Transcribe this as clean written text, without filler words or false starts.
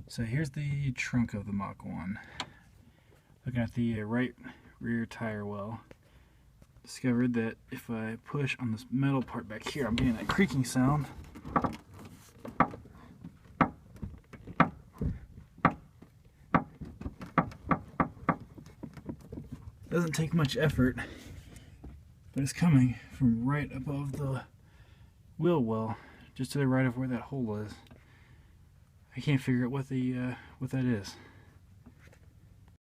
So here's the trunk of the Mach 1. Looking at the right rear tire well, discovered that if I push on this metal part back here, I'm getting that creaking sound. Doesn't take much effort, but it's coming from right above the wheel well, just to the right of where that hole is. I can't figure out what that is.